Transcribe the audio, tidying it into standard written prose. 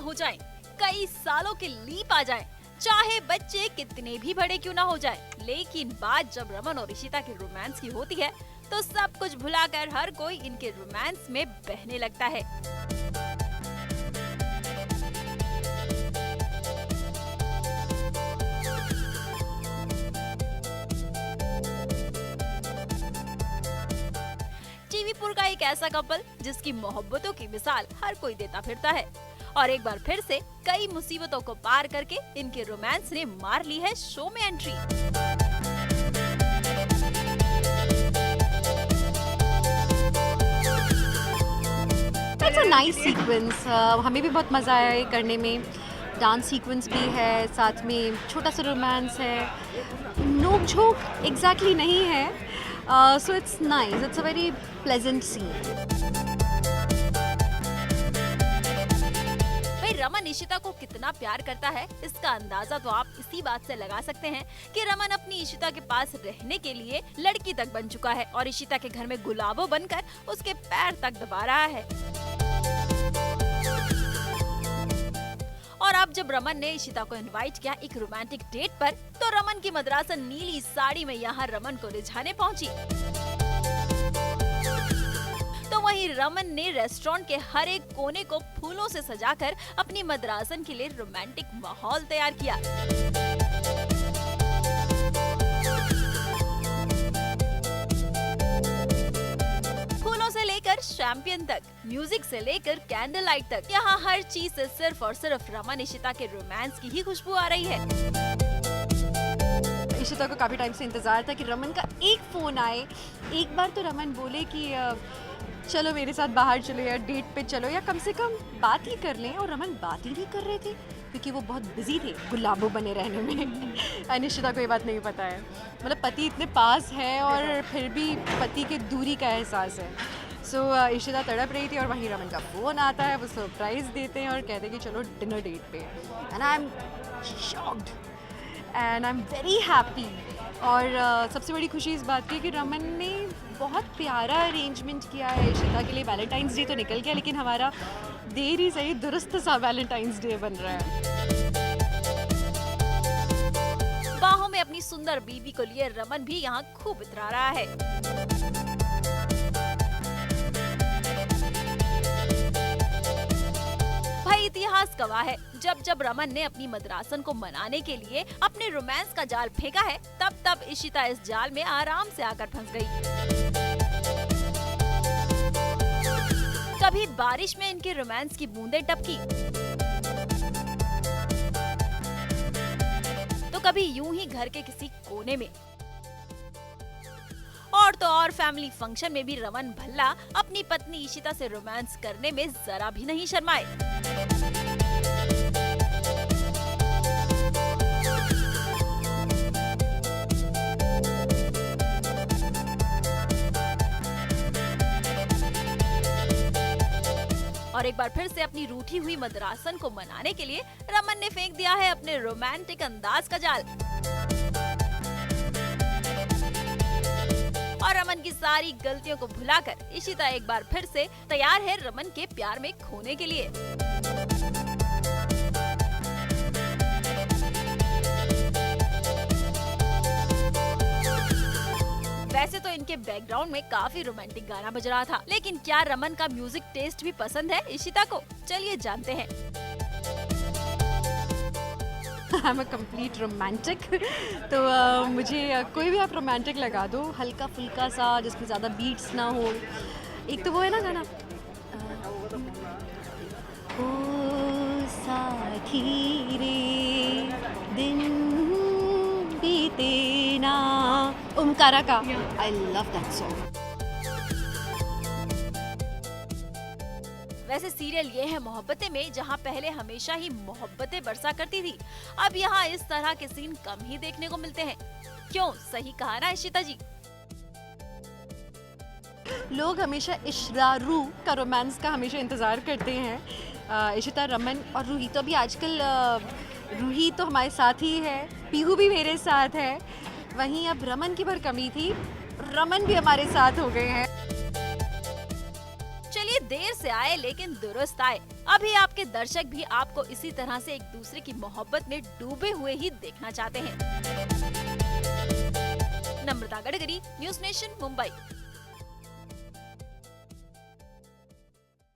हो जाएं, कई सालों के लीप आ जाएं, चाहे बच्चे कितने भी बड़े क्यों ना हो जाएं, लेकिन बात जब रमन और इशिता के रोमांस की होती है तो सब कुछ भुलाकर हर कोई इनके रोमांस में बहने लगता है। टीवीपुर का एक ऐसा कपल जिसकी मोहब्बतों की मिसाल हर कोई देता फिरता है और एक बार फिर से कई मुसीबतों को पार करके इनके रोमांस ने मार ली है शो में entry. It's a nice sequence, हमें भी बहुत मज़ा आया ये करने में। डांस सीक्वेंस भी है, साथ में छोटा सा रोमांस है, नोक झोंक एग्जैक्टली नहीं है, so it's nice, it's a very pleasant scene. भाई रमन इशिता को कितना प्यार करता है इसका अंदाजा तो आप इसी बात से लगा सकते हैं कि रमन अपनी इशिता के पास रहने के लिए लड़की तक बन चुका है और इशिता के घर में गुलाबों बनकर उसके पैर तक दबा रहा है। और अब जब रमन ने इशिता को इनवाइट किया एक रोमांटिक डेट पर, तो रमन की मद्रासन नीली साड़ी में यहाँ रमन को रिझाने पहुंची। तो वहीं रमन ने रेस्टोरेंट के हर एक कोने को फूलों से सजाकर अपनी मद्रासन के लिए रोमांटिक माहौल तैयार किया। फूलों से लेकर शैंपियन तक, म्यूजिक से लेकर कैंडल लाइट तक, यहाँ हर चीज से सिर्फ और सिर्फ रमन इशिता के रोमांस की ही खुशबू आ रही है। इशिता को काफ़ी टाइम से इंतज़ार था कि रमन का एक फ़ोन आए। एक बार तो रमन बोले कि चलो मेरे साथ बाहर चलो या डेट पे चलो या कम से कम बात ही कर लें, और रमन बात ही नहीं कर रहे थे क्योंकि वो बहुत बिजी थे गुलाबों बने रहने में। अनिशिता को ये बात नहीं पता है, मतलब पति इतने पास है और फिर भी पति के दूरी का एहसास है। सो इशिता तड़प रही थी और वहीं रमन का फ़ोन आता है, वो सरप्राइज़ देते हैं और कहते हैं कि चलो डिनर डेट पे। And I am shocked and I am very happy. और सबसे बड़ी खुशी इस बात की है कि रमन ने बहुत प्यारा अरेंजमेंट किया है इशिता के लिए। वैलेंटाइंस डे तो निकल गया लेकिन हमारा देर ही सही दुरुस्त सा वैलेंटाइंस डे बन रहा है। बाहों में अपनी सुंदर बीवी को लिए रमन भी यहाँ खूब इतरा रहा है। भाई इतिहास गवाह है, जब जब रमन ने अपनी मद्रासन को मनाने के लिए अपने रोमांस का जाल फेंका है, तब तब इशिता इस जाल में आराम से आकर फंस गई। कभी बारिश में इनके रोमांस की बूंदें टपकी, तो कभी यूं ही घर के किसी कोने में, और तो और फैमिली फंक्शन में भी रमन भल्ला अपनी पत्नी इशिता से रोमांस करने में जरा भी नहीं शर्माए। और एक बार फिर से अपनी रूठी हुई मद्रासन को मनाने के लिए रमन ने फेंक दिया है अपने रोमांटिक अंदाज का जाल। और रमन की सारी गलतियों को भुलाकर इशिता एक बार फिर से तैयार है रमन के प्यार में खोने के लिए। वैसे तो इनके बैकग्राउंड में काफी रोमांटिक गाना बज रहा था, लेकिन क्या रमन का म्यूजिक टेस्ट भी पसंद है इशिता को? चलिए जानते हैं। I am a complete romantic, तो मुझे कोई भी आप रोमांटिक लगा दो, हल्का फुल्का सा जिसमें ज़्यादा बीट्स ना हो। एक तो वो है ना गाना, ओ साथी रे दिन बीते ना, ओमकारा का। I love that song. वैसे सीरियल ये है मोहब्बतें में, जहाँ पहले हमेशा ही मोहब्बतें बरसा करती थी, अब यहाँ इस तरह के सीन कम ही देखने को मिलते हैं। क्यों, सही कहा ना इशिता जी? लोग हमेशा इशरारू का रोमांस का हमेशा इंतज़ार करते हैं। इशिता, रमन और रूही, तो अभी आजकल रूही तो हमारे साथ ही है, पीहू भी मेरे साथ है, वहीं अब रमन की भर कमी थी, रमन भी हमारे साथ हो गए हैं। चलिए, देर से आए लेकिन दुरुस्त आए। अभी आपके दर्शक भी आपको इसी तरह से एक दूसरे की मोहब्बत में डूबे हुए ही देखना चाहते हैं। नम्रता गडकरी, न्यूज़ नेशन, मुंबई।